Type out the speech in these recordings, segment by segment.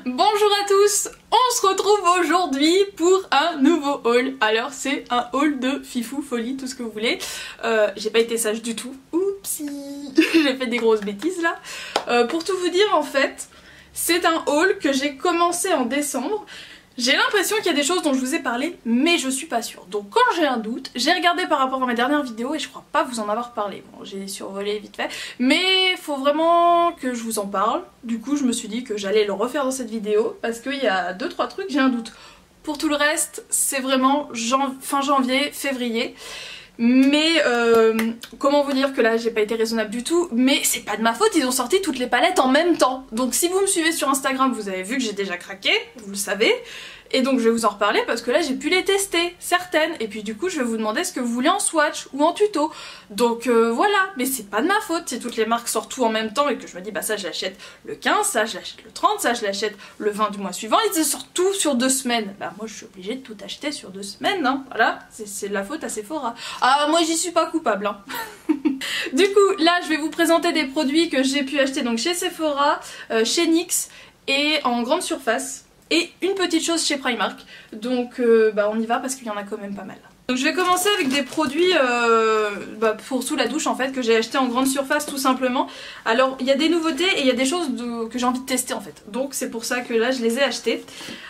Bonjour à tous, on se retrouve aujourd'hui pour un nouveau haul. Alors c'est un haul de fifou, folie, tout ce que vous voulez. J'ai pas été sage du tout, oupsie, j'ai fait des grosses bêtises là. Pour tout vous dire en fait, c'est un haul que j'ai commencé en décembre. J'ai l'impression qu'il y a des choses dont je vous ai parlé, mais je suis pas sûre. Donc quand j'ai un doute, j'ai regardé par rapport à ma dernière vidéo et je crois pas vous en avoir parlé. Bon, j'ai survolé vite fait, mais faut vraiment que je vous en parle. Du coup, je me suis dit que j'allais le refaire dans cette vidéo parce qu'il y a 2-3 trucs, j'ai un doute. Pour tout le reste, c'est vraiment fin janvier, février. Mais comment vous dire que là j'ai pas été raisonnable du tout, mais c'est pas de ma faute, ils ont sorti toutes les palettes en même temps. Donc si vous me suivez sur Instagram, vous avez vu que j'ai déjà craqué, vous le savez. Et donc je vais vous en reparler parce que là j'ai pu les tester, certaines. Et puis du coup je vais vous demander ce que vous voulez en swatch ou en tuto. Donc voilà, mais c'est pas de ma faute si toutes les marques sortent tout en même temps et que je me dis bah ça je l'achète le 15, ça je l'achète le 30, ça je l'achète le 20 du mois suivant. Ils sortent tout sur 2 semaines. Bah moi je suis obligée de tout acheter sur 2 semaines, hein. Voilà, c'est de la faute à Sephora. Ah moi j'y suis pas coupable, hein. Du coup là je vais vous présenter des produits que j'ai pu acheter donc chez Sephora, chez NYX et en grande surface. Et une petite chose chez Primark, donc bah on y va parce qu'il y en a quand même pas mal. Donc je vais commencer avec des produits pour sous la douche en fait, que j'ai acheté en grande surface tout simplement. Alors il y a des nouveautés et il y a des choses que j'ai envie de tester en fait, donc c'est pour ça que là je les ai achetés.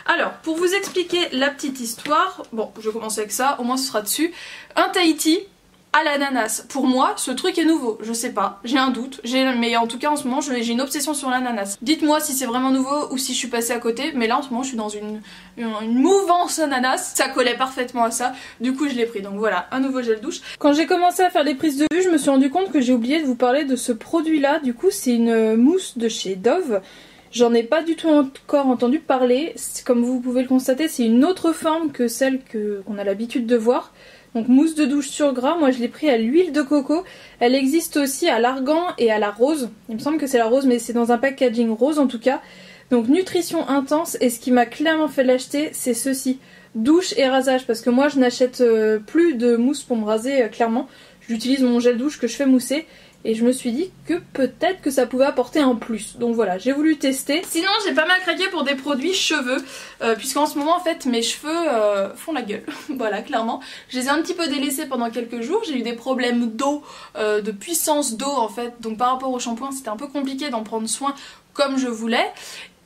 Alors pour vous expliquer la petite histoire, bon je vais commencer avec ça, au moins ce sera dessus. Un Tahiti à l'ananas. Pour moi, ce truc est nouveau. Je sais pas, j'ai un doute. Mais en tout cas, en ce moment, j'ai une obsession sur l'ananas. Dites-moi si c'est vraiment nouveau ou si je suis passée à côté. Mais là, en ce moment, je suis dans une mouvance ananas. Ça collait parfaitement à ça. Du coup, je l'ai pris. Donc voilà, un nouveau gel douche. Quand j'ai commencé à faire les prises de vue, je me suis rendu compte que j'ai oublié de vous parler de ce produit-là. Du coup, c'est une mousse de chez Dove. J'en ai pas du tout encore entendu parler. Comme vous pouvez le constater, c'est une autre forme que celle qu'on a l'habitude de voir. Donc mousse de douche sur gras, moi je l'ai pris à l'huile de coco. Elle existe aussi à l'argan et à la rose. Il me semble que c'est la rose mais c'est dans un packaging rose en tout cas. Donc nutrition intense, et ce qui m'a clairement fait l'acheter c'est ceci. Douche et rasage, parce que moi je n'achète plus de mousse pour me raser clairement. J'utilise mon gel douche que je fais mousser. Et je me suis dit que peut-être que ça pouvait apporter un plus. Donc voilà, j'ai voulu tester. Sinon j'ai pas mal craqué pour des produits cheveux. Puisqu'en ce moment en fait mes cheveux font la gueule. Voilà, clairement. Je les ai un petit peu délaissés pendant quelques jours. J'ai eu des problèmes d'eau, de puissance d'eau en fait. Donc par rapport au shampoing c'était un peu compliqué d'en prendre soin comme je voulais.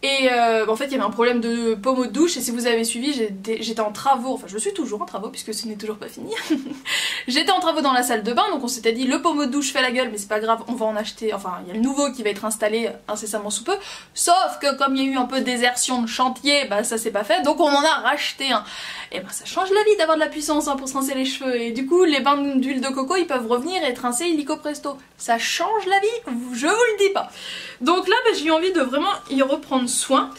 Et en fait il y avait un problème de pommeau de douche, et si vous avez suivi j'étais en travaux, enfin je suis toujours en travaux puisque ce n'est toujours pas fini. J'étais en travaux dans la salle de bain, donc on s'était dit le pommeau de douche fait la gueule mais c'est pas grave, on va en acheter, enfin il y a le nouveau qui va être installé incessamment sous peu. Sauf que comme il y a eu un peu de désertion de chantier, bah ça s'est pas fait, donc on en a racheté un. Et bah ça change la vie d'avoir de la puissance hein, pour se rincer les cheveux, et du coup les bains d'huile de coco ils peuvent revenir et être rincés illico presto. Ça change la vie, je vous le dis pas. Donc là bah, j'ai eu envie de vraiment y reprendre soin.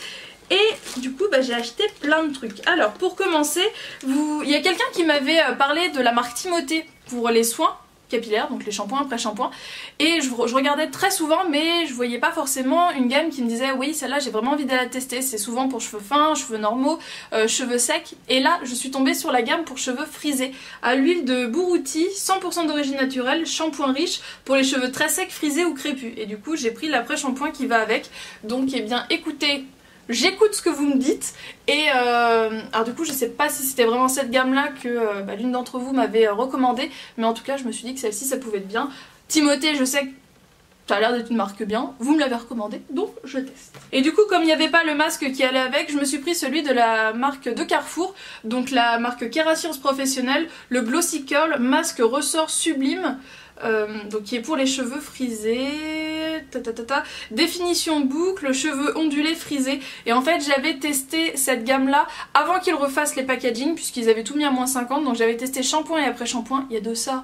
Et du coup bah, j'ai acheté plein de trucs. Alors pour commencer, il y a quelqu'un qui m'avait parlé de la marque Timothée pour les soins capillaires, donc les shampoings après shampoing, et je regardais très souvent mais je voyais pas forcément une gamme qui me disait oui celle-là j'ai vraiment envie de la tester. C'est souvent pour cheveux fins, cheveux normaux, cheveux secs, et là je suis tombée sur la gamme pour cheveux frisés à l'huile de Bourouti, 100% d'origine naturelle, shampoing riche pour les cheveux très secs, frisés ou crépus. Et du coup j'ai pris l'après shampoing qui va avec. Donc eh bien écoutez, j'écoute ce que vous me dites. Et alors du coup je sais pas si c'était vraiment cette gamme là que l'une d'entre vous m'avait recommandé, mais en tout cas je me suis dit que celle-ci ça pouvait être bien. Timothée je sais que ça a l'air d'être une marque bien, vous me l'avez recommandé donc je teste. Et du coup comme il n'y avait pas le masque qui allait avec, je me suis pris celui de la marque de Carrefour, donc la marque Kérascience Professionnelle, le Glossy Curl masque ressort sublime. Donc qui est pour les cheveux frisés, définition boucle, cheveux ondulés frisés. Et en fait j'avais testé cette gamme là avant qu'ils refassent les packaging puisqu'ils avaient tout mis à moins 50. Donc j'avais testé shampoing et après shampoing, il y a de ça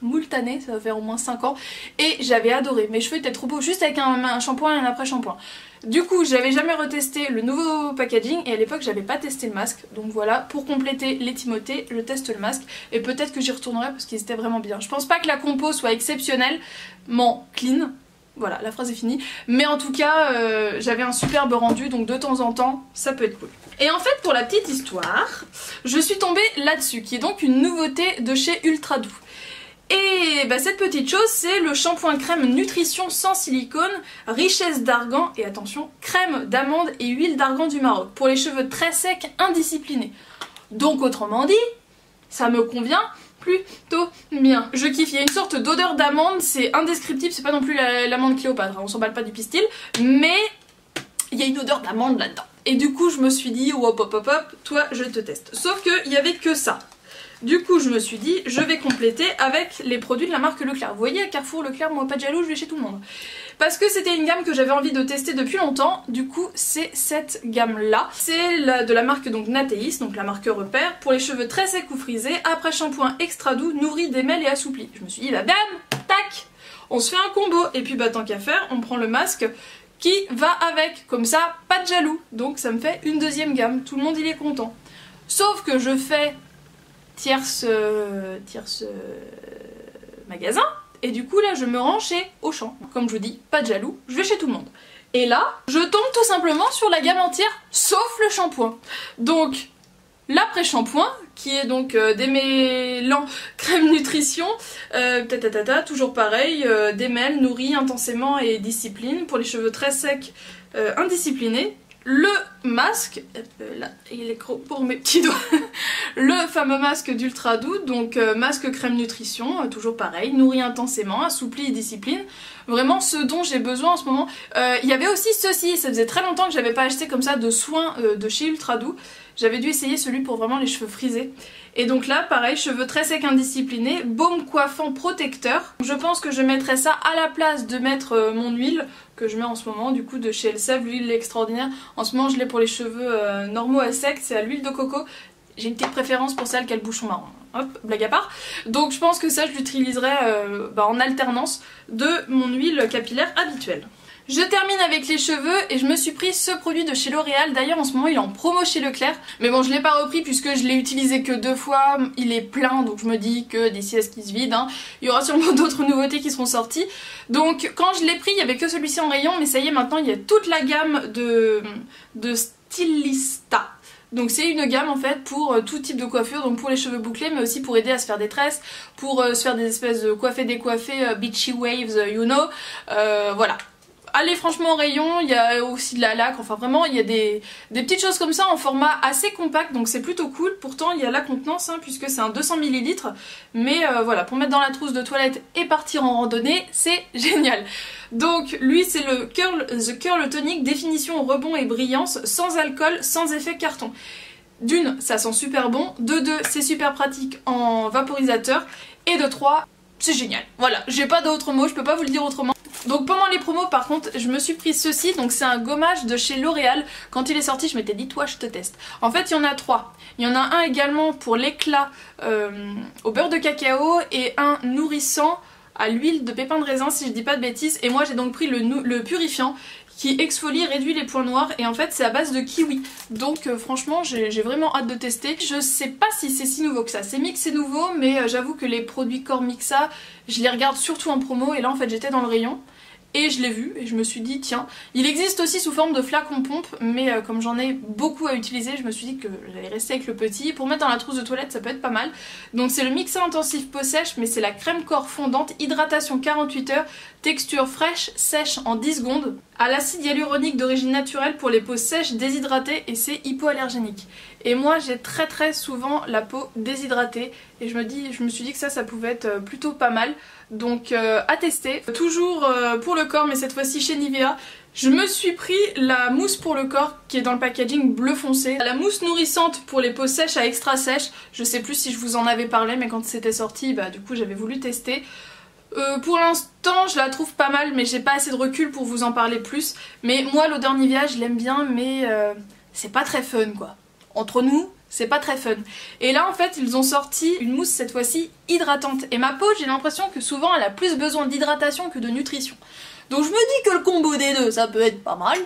moult années, ça va faire au moins 5 ans, et j'avais adoré. Mes cheveux étaient trop beaux juste avec un shampoing et un après shampoing. Du coup j'avais jamais retesté le nouveau packaging, et à l'époque j'avais pas testé le masque. Donc voilà, pour compléter les Timothée, je teste le masque, et peut-être que j'y retournerai parce qu'ils étaient vraiment bien. Je pense pas que la compo soit exceptionnellement clean, voilà la phrase est finie, mais en tout cas j'avais un superbe rendu, donc de temps en temps ça peut être cool. Et en fait pour la petite histoire, je suis tombée là-dessus, qui est donc une nouveauté de chez Ultra Doux. Et bah, cette petite chose, c'est le shampoing crème nutrition sans silicone, richesse d'argan et attention, crème d'amande et huile d'argan du Maroc pour les cheveux très secs, indisciplinés. Donc autrement dit, ça me convient plutôt bien. Je kiffe, il y a une sorte d'odeur d'amande, c'est indescriptible, c'est pas non plus l'amande Cléopâtre, hein, on s'emballe pas du pistil, mais il y a une odeur d'amande là-dedans. Et du coup je me suis dit, hop hop hop hop, toi je te teste. Sauf qu'il y avait que ça. Du coup je me suis dit, je vais compléter avec les produits de la marque Leclerc. Vous voyez à Carrefour, Leclerc, moi pas de jaloux, je vais chez tout le monde. Parce que c'était une gamme que j'avais envie de tester depuis longtemps, du coup c'est cette gamme là. C'est de la marque donc Natéis, donc la marque repère, pour les cheveux très secs ou frisés, après shampoing extra doux, nourri, démêle et assoupli. Je me suis dit bah bam, tac, on se fait un combo, et puis bah tant qu'à faire, on prend le masque qui va avec, comme ça pas de jaloux. Donc ça me fait une deuxième gamme, tout le monde il est content. Sauf que je fais tierce magasin, et du coup là je me rends chez Auchan. Comme je vous dis, pas de jaloux, je vais chez tout le monde. Et là, je tombe tout simplement sur la gamme entière, sauf le shampoing. Donc, l'après-shampoing, qui est donc démêlant crème nutrition, toujours pareil, démêle, nourrit intensément et discipline pour les cheveux très secs, indisciplinés. Le masque, là il est gros pour mes petits doigts, le fameux masque d'ultra doux, donc masque crème nutrition, toujours pareil, nourrit intensément, assoupli et discipline, vraiment ce dont j'ai besoin en ce moment. Il y avait aussi ceci, ça faisait très longtemps que j'avais pas acheté comme ça de soins de chez Ultra Doux, j'avais dû essayer celui pour vraiment les cheveux frisés. Et donc là pareil, cheveux très secs indisciplinés, baume coiffant protecteur. Je pense que je mettrai ça à la place de mettre mon huile que je mets en ce moment, du coup de chez Elseve, l'huile extraordinaire. En ce moment je l'ai pour les cheveux normaux à sec, c'est à l'huile de coco. J'ai une petite préférence pour celle qui a le bouchon marron. Hop, blague à part. Donc je pense que ça je l'utiliserai en alternance de mon huile capillaire habituelle. Je termine avec les cheveux et je me suis pris ce produit de chez L'Oréal. D'ailleurs en ce moment il est en promo chez Leclerc. Mais bon je l'ai pas repris puisque je l'ai utilisé que 2 fois. Il est plein donc je me dis que d'ici à ce qu'il se vide, hein, il y aura sûrement d'autres nouveautés qui seront sorties. Donc quand je l'ai pris il y avait que celui-ci en rayon. Mais ça y est maintenant il y a toute la gamme de Stylista. Donc c'est une gamme en fait pour tout type de coiffure, donc pour les cheveux bouclés mais aussi pour aider à se faire des tresses, pour se faire des espèces de coiffés décoiffés, beachy waves, you know, voilà. Allez franchement en rayon, il y a aussi de la laque, enfin vraiment il y a des petites choses comme ça en format assez compact, donc c'est plutôt cool. Pourtant il y a la contenance hein, puisque c'est un 200 ml, mais voilà, pour mettre dans la trousse de toilette et partir en randonnée, c'est génial. Donc lui c'est le The Curl Tonic, définition, rebond et brillance, sans alcool, sans effet carton. D'une, ça sent super bon, de deux, c'est super pratique en vaporisateur, et de trois, c'est génial. Voilà, j'ai pas d'autres mots, je peux pas vous le dire autrement. Donc pendant les promos par contre je me suis pris ceci, donc c'est un gommage de chez L'Oréal. Quand il est sorti je m'étais dit toi je te teste. En fait il y en a 3. Il y en a un également pour l'éclat au beurre de cacao et un nourrissant à l'huile de pépins de raisin si je dis pas de bêtises. Et moi j'ai donc pris le purifiant qui exfolie, réduit les points noirs et en fait c'est à base de kiwi. Donc franchement j'ai vraiment hâte de tester. Je sais pas si c'est si nouveau que ça. C'est Mix, c'est nouveau mais j'avoue que les produits Corps Mixa je les regarde surtout en promo et là en fait j'étais dans le rayon et je l'ai vu et je me suis dit tiens, il existe aussi sous forme de flacon pompe mais comme j'en ai beaucoup à utiliser je me suis dit que j'allais rester avec le petit. Pour mettre dans la trousse de toilette ça peut être pas mal. Donc c'est le Mixa intensif peau sèche mais c'est la crème corps fondante, hydratation 48 heures, texture fraîche, sèche en 10 secondes, à l'acide hyaluronique d'origine naturelle pour les peaux sèches déshydratées et c'est hypoallergénique. Et moi j'ai très souvent la peau déshydratée et je me suis dit que ça pouvait être plutôt pas mal. Donc à tester. Toujours pour le corps mais cette fois-ci chez Nivea. Je me suis pris la mousse pour le corps qui est dans le packaging bleu foncé. La mousse nourrissante pour les peaux sèches à extra sèche. Je sais plus si je vous en avais parlé mais quand c'était sorti bah du coup j'avais voulu tester. Pour l'instant je la trouve pas mal mais j'ai pas assez de recul pour vous en parler plus. Mais moi l'odeur Nivea je l'aime bien mais c'est pas très fun quoi. Entre nous c'est pas très fun. Et là en fait ils ont sorti une mousse cette fois-ci hydratante. Et ma peau j'ai l'impression que souvent elle a plus besoin d'hydratation que de nutrition. Donc je me dis que le combo des deux ça peut être pas mal.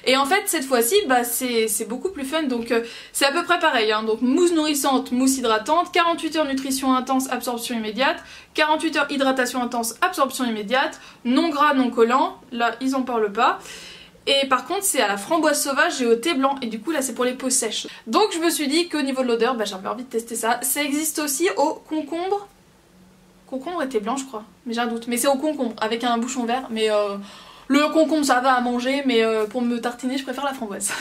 Et en fait cette fois-ci bah, c'est beaucoup plus fun. Donc c'est à peu près pareil hein. Donc mousse nourrissante, mousse hydratante, 48 heures nutrition intense, absorption immédiate, 48 heures hydratation intense, absorption immédiate, non gras, non collant. Là ils en parlent pas. Et par contre c'est à la framboise sauvage et au thé blanc et du coup là c'est pour les peaux sèches. Donc je me suis dit qu'au niveau de l'odeur bah, j'avais envie de tester ça. Ça existe aussi au concombre Concombre était blanc je crois, mais j'ai un doute. Mais c'est au concombre, avec un bouchon vert, mais le concombre ça va à manger, mais pour me tartiner je préfère la framboise.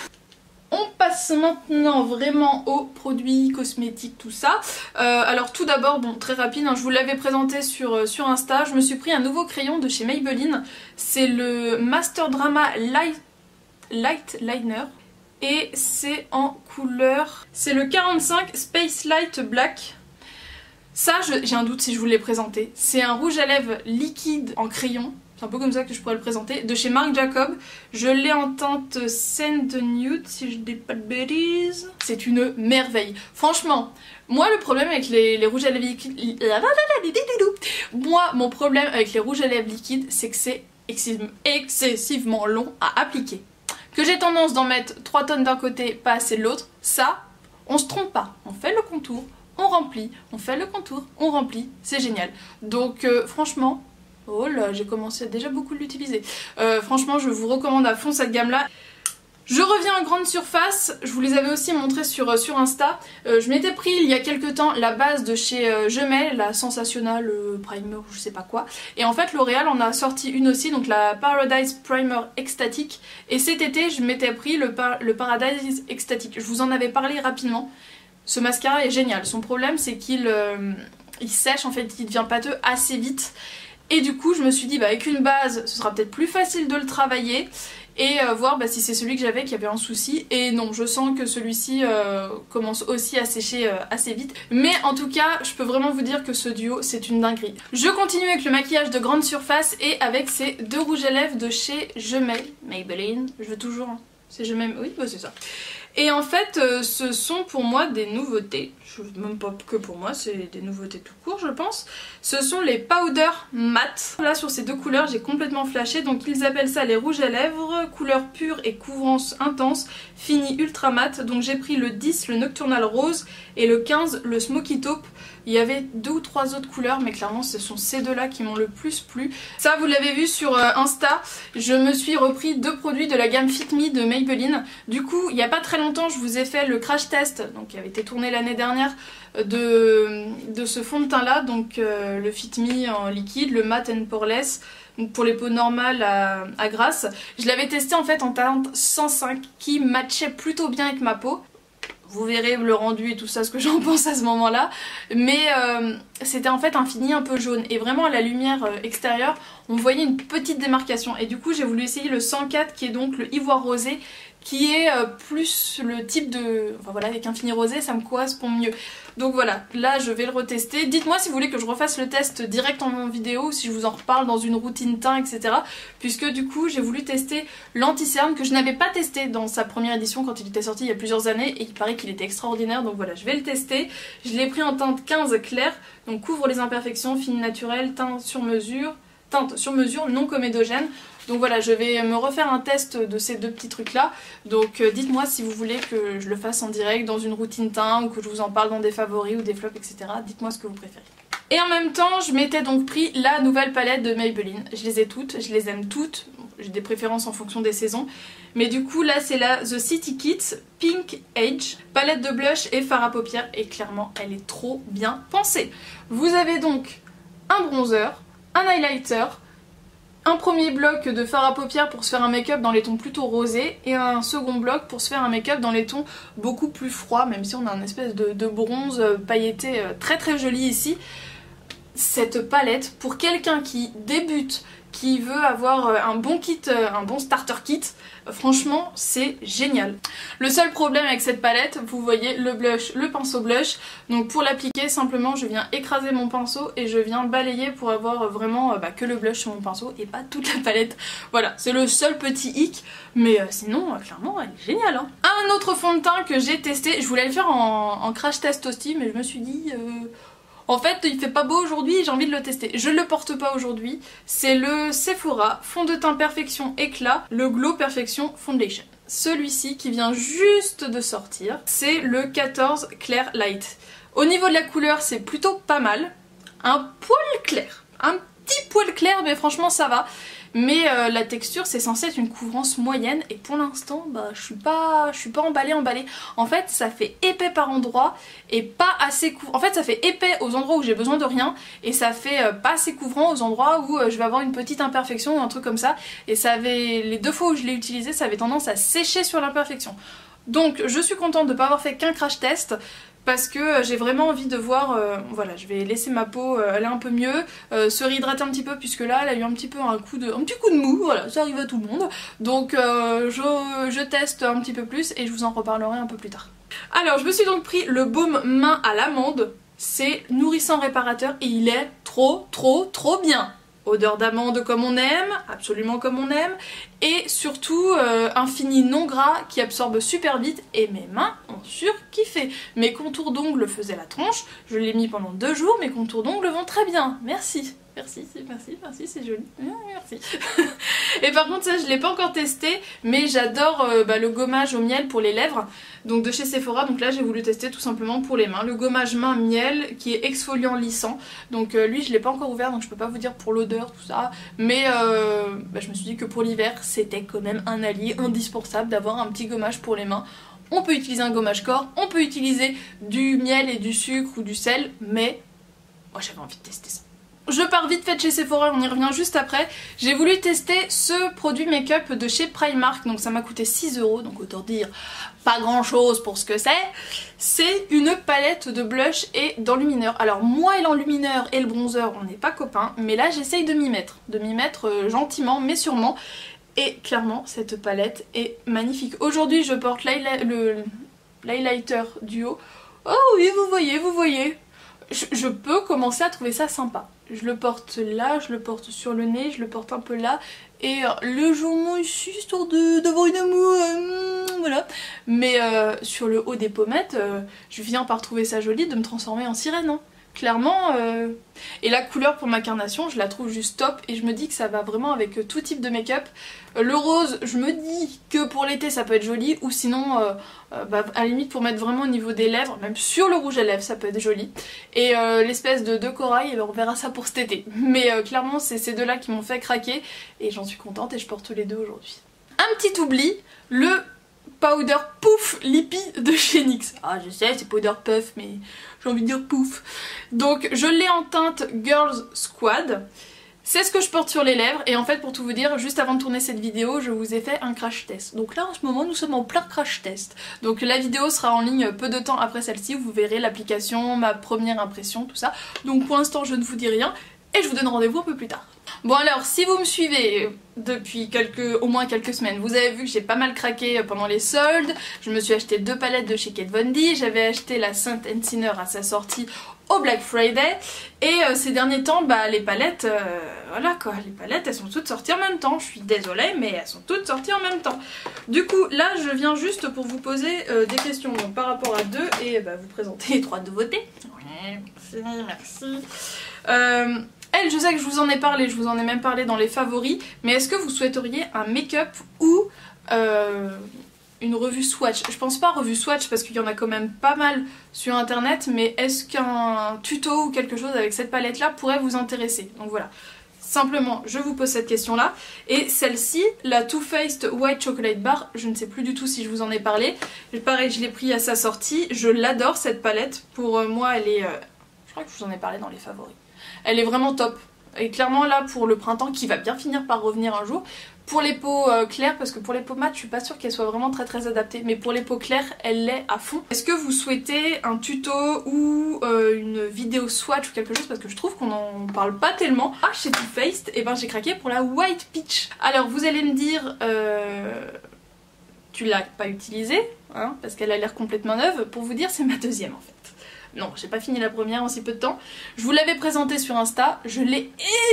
On passe maintenant vraiment aux produits cosmétiques, tout ça. Alors tout d'abord, bon très rapide, hein, je vous l'avais présenté sur Insta, je me suis pris un nouveau crayon de chez Maybelline. C'est le Master Drama Light Liner. Et c'est en couleur... C'est le 45 Space Light Black. Ça, j'ai un doute si je vous l'ai présenté. C'est un rouge à lèvres liquide en crayon. C'est un peu comme ça que je pourrais le présenter. De chez Marc Jacob. Je l'ai en teinte Sand Nude, si je dis pas de bêtises. C'est une merveille. Franchement, moi le problème avec les rouges à lèvres liquides... Moi, mon problème avec les rouges à lèvres liquides, c'est que c'est excessivement long à appliquer. Que j'ai tendance d'en mettre 3 tonnes d'un côté, pas assez de l'autre, ça, on se trompe pas. On fait le contour, on remplit, on fait le contour, on remplit, c'est génial. Donc franchement, oh là, j'ai commencé à déjà beaucoup l'utiliser. Franchement, je vous recommande à fond cette gamme-là. Je reviens en grande surface, je vous les avais aussi montré sur Insta. Je m'étais pris il y a quelques temps la base de chez Gemel, la Sensational Primer, je sais pas quoi. Et en fait L'Oréal en a sorti une aussi, donc la Paradise Primer Ecstatic. Et cet été je m'étais pris le Paradise Ecstatic. Je vous en avais parlé rapidement. Ce mascara est génial. Son problème c'est qu'il sèche, en fait il devient pâteux assez vite. Et du coup je me suis dit bah avec une base ce sera peut-être plus facile de le travailler. Et voir si c'est celui que j'avais qui avait un souci. Et non, je sens que celui-ci commence aussi à sécher assez vite. Mais en tout cas, je peux vraiment vous dire que ce duo, c'est une dinguerie. Je continue avec le maquillage de grande surface et avec ces 2 rouges à lèvres de chez Maybelline. Je veux toujours... Hein. C'est Gemel, oui, bah c'est ça. Et en fait, ce sont pour moi des nouveautés. Même pas que pour moi, c'est des nouveautés tout court, je pense. Ce sont les powder mat. Là, sur ces 2 couleurs, j'ai complètement flashé. Donc, ils appellent ça les rouges à lèvres, couleur pure et couvrance intense, fini ultra mat. Donc, j'ai pris le 10, le Nocturnal Rose, et le 15, le Smoky Taupe. Il y avait 2 ou 3 autres couleurs, mais clairement, ce sont ces 2-là qui m'ont le plus plu. Ça, vous l'avez vu sur Insta. Je me suis repris 2 produits de la gamme Fit Me de Maybelline. Du coup, il n'y a pas très longtemps, je vous ai fait le crash test, donc qui avait été tourné l'année dernière, de ce fond de teint là, donc le Fit Me en liquide, le Matte and Poreless, donc pour les peaux normales à grasse. Je l'avais testé en fait en teinte 105 qui matchait plutôt bien avec ma peau. Vous verrez le rendu et tout ça, ce que j'en pense à ce moment-là. Mais c'était en fait un fini un peu jaune. Et vraiment à la lumière extérieure, on voyait une petite démarcation. Et du coup j'ai voulu essayer le 104 qui est donc le ivoire rosé, qui est plus le type de... Enfin voilà, avec un fini rosé, ça me correspond mieux. Donc voilà, là je vais le retester. Dites-moi si vous voulez que je refasse le test direct en vidéo, ou si je vous en reparle dans une routine teint, etc. Puisque du coup j'ai voulu tester l'anti-cerne que je n'avais pas testé dans sa première édition quand il était sorti il y a plusieurs années. Et il paraît qu'il était extraordinaire, donc voilà, je vais le tester. Je l'ai pris en teinte 15 clair, donc couvre les imperfections, fine naturelle, teinte sur mesure non comédogène. Donc voilà, je vais me refaire un test de ces 2 petits trucs là. Donc dites-moi si vous voulez que je le fasse en direct dans une routine teint, ou que je vous en parle dans des favoris ou des flops, etc. Dites-moi ce que vous préférez. Et en même temps, je m'étais donc pris la nouvelle palette de Maybelline. Je les ai toutes, je les aime toutes. J'ai des préférences en fonction des saisons. Mais du coup là c'est la The City Kits Pink Age. Palette de blush et fard à paupières. Et clairement elle est trop bien pensée. Vous avez donc un bronzer, un highlighter, un premier bloc de fard à paupières pour se faire un make-up dans les tons plutôt rosés, et un second bloc pour se faire un make-up dans les tons beaucoup plus froids, même si on a un espèce de bronze pailleté très très joli ici. Cette palette, pour quelqu'un qui débute, qui veut avoir un bon kit, un bon starter kit, franchement c'est génial. Le seul problème avec cette palette, vous voyez le blush, le pinceau blush, donc pour l'appliquer simplement je viens écraser mon pinceau et je viens balayer pour avoir vraiment que le blush sur mon pinceau et pas toute la palette. Voilà, c'est le seul petit hic, mais sinon clairement elle est géniale. Hein. Un autre fond de teint que j'ai testé, je voulais le faire en crash test aussi, mais je me suis dit... En fait, il fait pas beau aujourd'hui, j'ai envie de le tester. Je le porte pas aujourd'hui. C'est le Sephora fond de teint Perfection Éclat, le Glow Perfection Foundation. Celui-ci qui vient juste de sortir, c'est le 14 Clair Light. Au niveau de la couleur, c'est plutôt pas mal. Un poil clair. Un petit poil clair, mais franchement ça va. mais la texture c'est censé être une couvrance moyenne et pour l'instant bah je suis pas emballée. En fait ça fait épais par endroits et pas assez couvrant. En fait ça fait épais aux endroits où j'ai besoin de rien et ça fait pas assez couvrant aux endroits où je vais avoir une petite imperfection ou un truc comme ça, et ça avait, les 2 fois où je l'ai utilisé, ça avait tendance à sécher sur l'imperfection. Donc je suis contente de ne pas avoir fait qu'un crash test parce que j'ai vraiment envie de voir, voilà, je vais laisser ma peau aller un peu mieux, se réhydrater un petit peu puisque là elle a eu un petit peu un petit coup de mou, voilà, ça arrive à tout le monde. Donc je teste un petit peu plus et je vous en reparlerai un peu plus tard. Alors je me suis donc pris le baume main à l'amande, c'est nourrissant réparateur et il est trop bien. Odeur d'amande comme on aime, absolument comme on aime, et surtout un fini non gras qui absorbe super vite et mes mains ont surkiffé. Mes contours d'ongles faisaient la tronche, je l'ai mis pendant 2 jours, mes contours d'ongles vont très bien, merci. Merci, c'est joli, merci. Et par contre ça je l'ai pas encore testé, mais j'adore le gommage au miel pour les lèvres, donc de chez Sephora, donc là j'ai voulu tester tout simplement pour les mains. Le gommage main miel qui est exfoliant lissant, donc lui je l'ai pas encore ouvert donc je peux pas vous dire pour l'odeur tout ça, mais je me suis dit que pour l'hiver c'était quand même un allié indispensable d'avoir un petit gommage pour les mains. On peut utiliser un gommage corps, on peut utiliser du miel et du sucre ou du sel, mais moi j'avais envie de tester ça. Je pars vite fait de chez Sephora, on y revient juste après. J'ai voulu tester ce produit make-up de chez Primark, donc ça m'a coûté 6 €, donc autant dire pas grand chose pour ce que c'est. C'est une palette de blush et d'enlumineur. Alors moi et l'enlumineur et le bronzer on n'est pas copains, mais là j'essaye de m'y mettre gentiment mais sûrement. Et clairement cette palette est magnifique. Aujourd'hui je porte l'highlighter duo. Oh oui vous voyez. Je peux commencer à trouver ça sympa. Je le porte là, je le porte sur le nez, je le porte un peu là et légèrement ici histoire d'avoir une amour, voilà. Mais sur le haut des pommettes, je viens par trouver ça joli de me transformer en sirène, hein. Clairement, et la couleur pour ma carnation je la trouve juste top et je me dis que ça va vraiment avec tout type de make-up. Le rose je me dis que pour l'été ça peut être joli, ou sinon à la limite pour mettre vraiment au niveau des lèvres, même sur le rouge à lèvres ça peut être joli. Et l'espèce de corail, on verra ça pour cet été. Mais clairement c'est ces deux là qui m'ont fait craquer et j'en suis contente et je porte les deux aujourd'hui. Un petit oubli, le powder Pouf Lippy de chez NYX. Ah je sais c'est powder puff mais j'ai envie de dire pouf. Donc je l'ai en teinte Girls Squad. C'est ce que je porte sur les lèvres et en fait pour tout vous dire, juste avant de tourner cette vidéo je vous ai fait un crash test. Donc là en ce moment nous sommes en plein crash test. Donc la vidéo sera en ligne peu de temps après celle-ci, vous verrez l'application, ma première impression, tout ça. Donc pour l'instant je ne vous dis rien et je vous donne rendez-vous un peu plus tard. Bon alors si vous me suivez depuis au moins quelques semaines, vous avez vu que j'ai pas mal craqué pendant les soldes. Je me suis acheté 2 palettes de chez Kat Von D, j'avais acheté la Saint & Sinner à sa sortie au Black Friday et ces derniers temps les palettes, voilà quoi, les palettes elles sont toutes sorties en même temps. Je suis désolée mais elles sont toutes sorties en même temps. Du coup là je viens juste pour vous poser des questions par rapport à deux et vous présenter les 3 nouveautés. Oui, merci. Elle, je sais que je vous en ai parlé, je vous en ai même parlé dans les favoris, mais est-ce que vous souhaiteriez un make-up ou une revue swatch? Je pense pas revue swatch parce qu'il y en a quand même pas mal sur internet, mais est-ce qu'un tuto ou quelque chose avec cette palette là pourrait vous intéresser? Donc voilà, simplement je vous pose cette question là. Et celle-ci, la Too Faced White Chocolate Bar, je ne sais plus du tout si je vous en ai parlé. Pareil, je l'ai pris à sa sortie, je l'adore cette palette. Pour moi elle est, je crois que je vous en ai parlé dans les favoris. Elle est vraiment top. Et clairement là pour le printemps qui va bien finir par revenir un jour. Pour les peaux claires, parce que pour les peaux mates je suis pas sûre qu'elle soit vraiment très adaptée, mais pour les peaux claires elle l'est à fond. Est-ce que vous souhaitez un tuto ou une vidéo swatch ou quelque chose, parce que je trouve qu'on en parle pas tellement. Ah, chez Too Faced, et j'ai craqué pour la White Peach. Alors vous allez me dire tu l'as pas utilisée, hein, parce qu'elle a l'air complètement neuve. Pour vous dire c'est ma deuxième en fait. Non, j'ai pas fini la première en si peu de temps. Je vous l'avais présentée sur Insta, je l'ai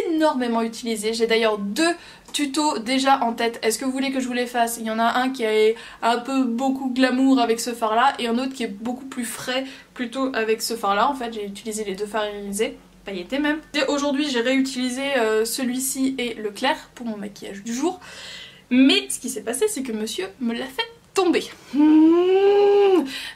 énormément utilisée. J'ai d'ailleurs 2 tutos déjà en tête. Est-ce que vous voulez que je vous les fasse? Il y en a un qui est un peu beaucoup glamour avec ce fard là et un autre qui est beaucoup plus frais plutôt avec ce fard là. En fait j'ai utilisé les 2 fards irisés, pailletés même. Et aujourd'hui j'ai réutilisé celui-ci et le clair pour mon maquillage du jour. Mais ce qui s'est passé c'est que monsieur me l'a fait tomber.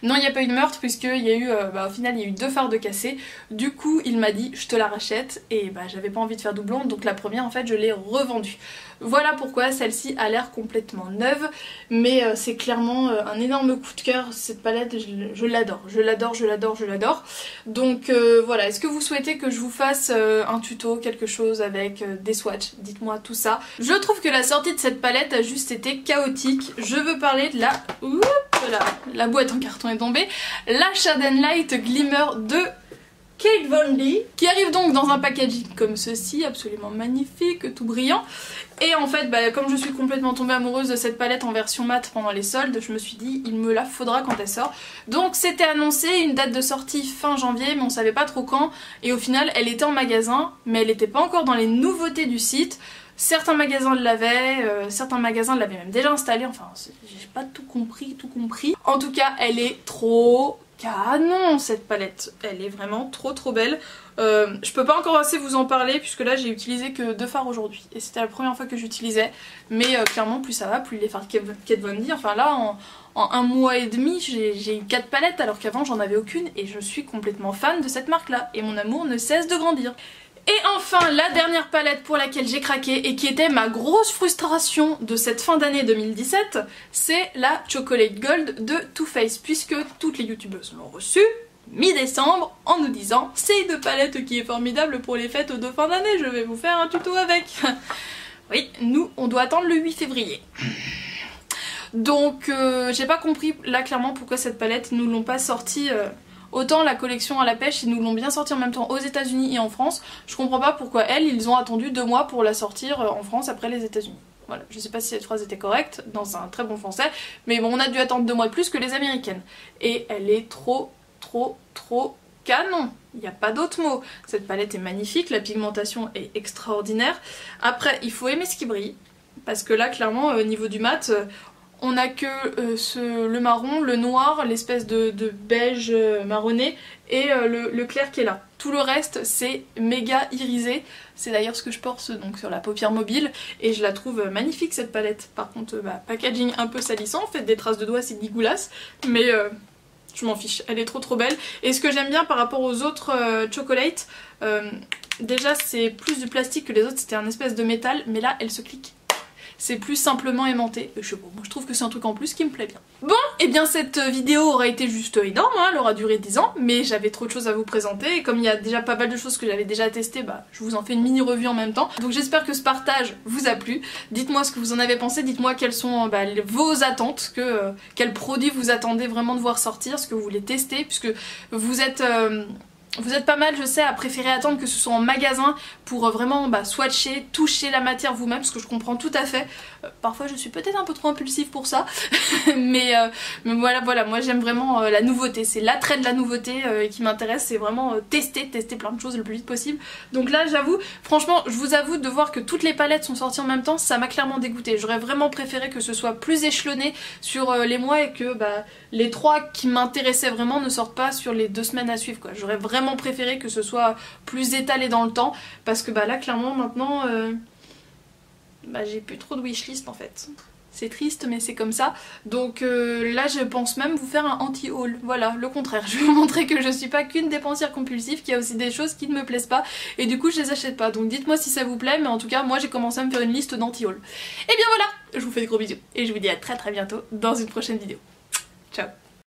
Non, il n'y a pas eu de meurtre puisqu'il y a eu, au final il y a eu 2 fards de cassés. Du coup il m'a dit je te la rachète et j'avais pas envie de faire doublon, donc la première en fait je l'ai revendue. Voilà pourquoi celle-ci a l'air complètement neuve, mais c'est clairement un énorme coup de cœur. Cette palette, je l'adore, je l'adore, je l'adore, je l'adore. Donc voilà, est-ce que vous souhaitez que je vous fasse un tuto, quelque chose avec des swatchs? Dites-moi tout ça. Je trouve que la sortie de cette palette a juste été chaotique. Je veux parler de la boîte en carton est tombée. La Shade & Light Glimmer de Kat Von D, qui arrive donc dans un packaging comme ceci, absolument magnifique, tout brillant. Et en fait, comme je suis complètement tombée amoureuse de cette palette en version mat pendant les soldes, je me suis dit il me la faudra quand elle sort. Donc c'était annoncé une date de sortie fin janvier, mais on savait pas trop quand. Et au final, elle était en magasin, mais elle n'était pas encore dans les nouveautés du site. Certains magasins l'avaient, certains magasins l'avaient même déjà installée, enfin j'ai pas tout compris. En tout cas, elle est trop canon cette palette, elle est vraiment trop belle. Je peux pas encore assez vous en parler puisque là j'ai utilisé que 2 fards aujourd'hui et c'était la première fois que j'utilisais, mais clairement plus ça va, plus les fards Kat Von D, enfin là en 1 mois et demi j'ai eu 4 palettes alors qu'avant j'en avais aucune et je suis complètement fan de cette marque là et mon amour ne cesse de grandir. Et enfin, la dernière palette pour laquelle j'ai craqué et qui était ma grosse frustration de cette fin d'année 2017, c'est la Chocolate Gold de Too Faced, puisque toutes les youtubeuses l'ont reçue mi-décembre en nous disant c'est une palette qui est formidable pour les fêtes de fin d'année, je vais vous faire un tuto avec. Oui, nous on doit attendre le 8 février. Donc j'ai pas compris là clairement pourquoi cette palette ils nous l'ont pas sortie. Autant la collection à la pêche, ils nous l'ont bien sorti en même temps aux États-Unis et en France. Je comprends pas pourquoi ils ont attendu 2 mois pour la sortir en France après les États-Unis. Voilà, je sais pas si cette phrase était correcte dans un très bon français, mais bon, on a dû attendre 2 mois de plus que les américaines. Et elle est trop canon. Il n'y a pas d'autre mot. Cette palette est magnifique, la pigmentation est extraordinaire. Après, il faut aimer ce qui brille, parce que là, clairement, au niveau du mat, on a que le marron, le noir, l'espèce de beige marronné et le clair qui est là. Tout le reste c'est méga irisé, c'est d'ailleurs ce que je porte donc sur la paupière mobile et je la trouve magnifique cette palette. Par contre packaging un peu salissant, faites des traces de doigts, c'est dégueulasse, mais je m'en fiche, elle est trop belle. Et ce que j'aime bien par rapport aux autres chocolates, déjà c'est plus du plastique que les autres, c'était un espèce de métal, mais là elle se clique. C'est plus simplement aimanté. Je sais pas, moi je trouve que c'est un truc en plus qui me plaît bien. Bon, et bien cette vidéo aura été juste énorme, hein, elle aura duré 10 ans, mais j'avais trop de choses à vous présenter, et comme il y a déjà pas mal de choses que j'avais déjà testées, je vous en fais une mini revue en même temps. Donc j'espère que ce partage vous a plu. Dites-moi ce que vous en avez pensé, dites-moi quelles sont vos attentes, quels produits vous attendez vraiment de voir sortir, ce que vous voulez tester, puisque vous êtes pas mal, je sais, à préférer attendre que ce soit en magasin pour vraiment swatcher, toucher la matière vous-même, ce que je comprends tout à fait. Parfois je suis peut-être un peu trop impulsive pour ça, mais voilà, moi j'aime vraiment la nouveauté, c'est l'attrait de la nouveauté qui m'intéresse, c'est vraiment tester plein de choses le plus vite possible. Donc là j'avoue, franchement, je vous avoue de voir que toutes les palettes sont sorties en même temps, ça m'a clairement dégoûtée. J'aurais vraiment préféré que ce soit plus échelonné sur les mois et que les 3 qui m'intéressaient vraiment ne sortent pas sur les 2 semaines à suivre, quoi. J'aurais vraiment préféré que ce soit plus étalé dans le temps parce que là clairement maintenant j'ai plus trop de wishlist en fait. C'est triste mais c'est comme ça. Donc là je pense même vous faire un anti-haul. Voilà, le contraire. Je vais vous montrer que je suis pas qu'une dépensière compulsive, qu'il y a aussi des choses qui ne me plaisent pas et du coup je les achète pas. Donc dites-moi si ça vous plaît, mais en tout cas moi j'ai commencé à me faire une liste d'anti-haul. Et bien voilà, je vous fais des gros bisous et je vous dis à très bientôt dans une prochaine vidéo. Ciao.